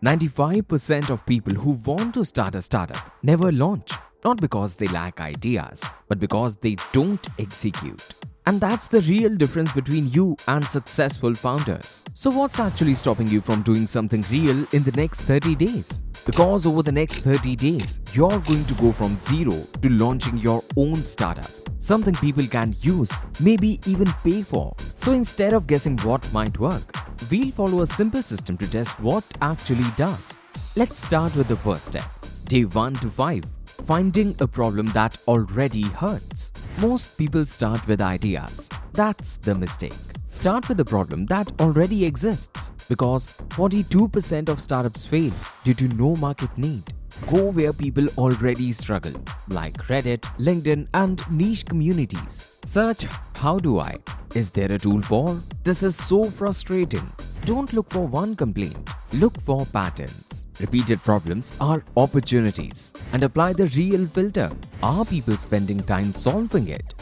95% of people who want to start a startup never launch, not because they lack ideas, but because they don't execute. And that's the real difference between you and successful founders. So what's actually stopping you from doing something real in the next 30 days? Because over the next 30 days, you're going to go from zero to launching your own startup. Something people can use, maybe even pay for. So instead of guessing what might work, we'll follow a simple system to test what actually does. Let's start with the first step. Day 1 to 5. Finding a problem that already hurts. Most people start with ideas. That's the mistake. Start with a problem that already exists because 42% of startups fail due to no market need. Go where people already struggle, like Reddit, LinkedIn, and niche communities. Search "How do I?" Is there a tool for? This is so frustrating. Don't look for one complaint. Look for patterns. Repeated problems are opportunities. And apply the real filter. Are people spending time solving it?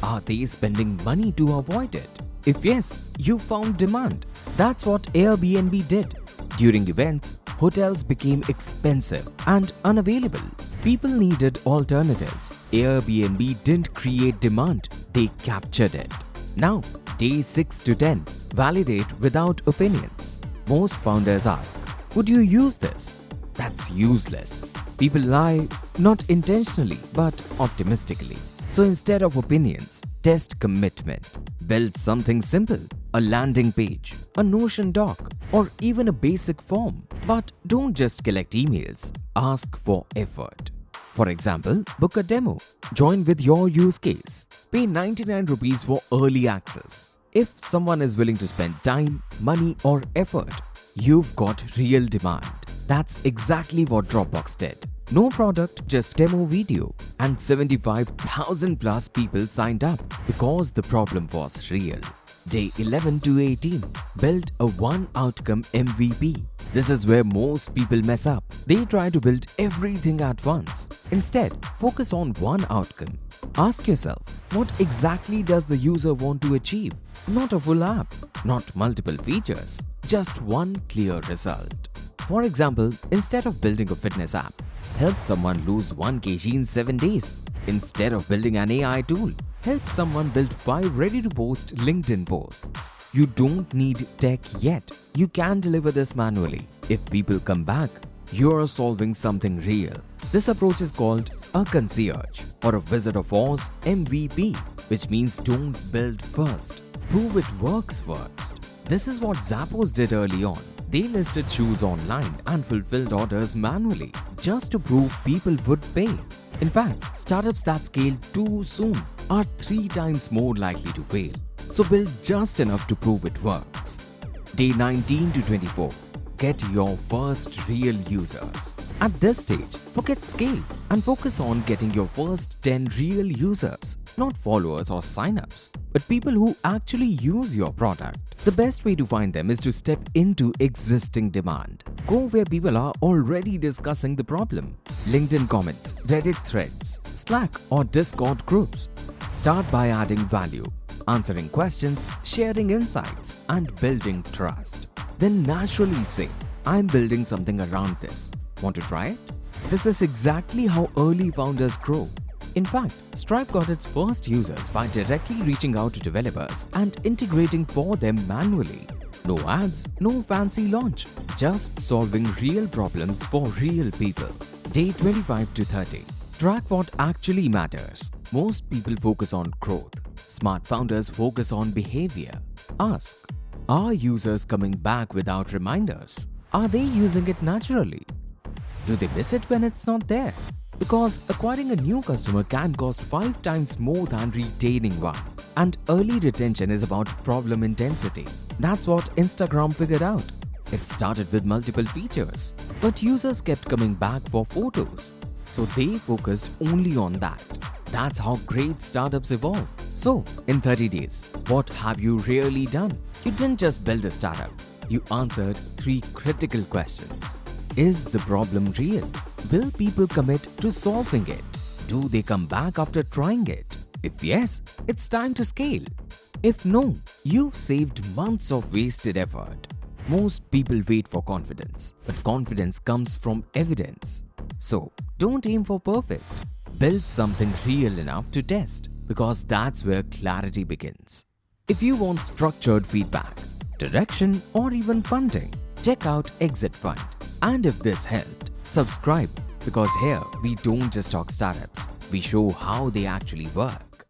Are they spending money to avoid it? If yes, you found demand. That's what Airbnb did. During events, hotels became expensive and unavailable. People needed alternatives. Airbnb didn't create demand, they captured it. Now, day 6 to 10. Validate without opinions. Most founders ask, would you use this? That's useless. People lie, not intentionally, but optimistically. So instead of opinions, test commitment. Build something simple, a landing page, a Notion doc, or even a basic form. But don't just collect emails, ask for effort. For example, book a demo, join with your use case, pay 99 rupees for early access. If someone is willing to spend time, money, or effort, you've got real demand. That's exactly what Dropbox did. No product, just demo video, and 75,000 plus people signed up because the problem was real. Day 11 to 18. Build a one outcome MVP. This is where most people mess up. They try to build everything at once. Instead, focus on one outcome. Ask yourself, what exactly does the user want to achieve? Not a full app, not multiple features, just one clear result. For example, instead of building a fitness app, help someone lose 1 kg in 7 days. Instead of building an AI tool, help someone build 5 ready-to-post LinkedIn posts. You don't need tech yet. You can deliver this manually. If people come back, you're solving something real. This approach is called a concierge or a Wizard of Oz MVP, which means don't build first. Prove it works first. This is what Zappos did early on. They listed shoes online and fulfilled orders manually just to prove people would pay. In fact, startups that scale too soon are 3 times more likely to fail. So build just enough to prove it works. Day 19 to 24. Get your first real users. At this stage, forget scale and focus on getting your first 10 real users, not followers or signups, but people who actually use your product. The best way to find them is to step into existing demand. Go where people are already discussing the problem. LinkedIn comments, Reddit threads, Slack or Discord groups. Start by adding value, answering questions, sharing insights, and building trust. Then naturally say, I'm building something around this. Want to try it? This is exactly how early founders grow. In fact, Stripe got its first users by directly reaching out to developers and integrating for them manually. No ads, no fancy launch, just solving real problems for real people. Day 25 to 30. Track what actually matters. Most people focus on growth. Smart founders focus on behavior. Ask, are users coming back without reminders? Are they using it naturally? Do they miss it when it's not there? Because acquiring a new customer can cost 5 times more than retaining one. And early retention is about problem intensity. That's what Instagram figured out. It started with multiple features, but users kept coming back for photos. So they focused only on that. That's how great startups evolve. So, in 30 days, what have you really done? You didn't just build a startup. You answered 3 critical questions. Is the problem real? Will people commit to solving it? Do they come back after trying it? If yes, it's time to scale. If no, you've saved months of wasted effort. Most people wait for confidence, but confidence comes from evidence. So, don't aim for perfect. Build something real enough to test, because that's where clarity begins. If you want structured feedback, direction, or even funding, check out Exit Fund. And if this helped, subscribe, because here we don't just talk startups, we show how they actually work.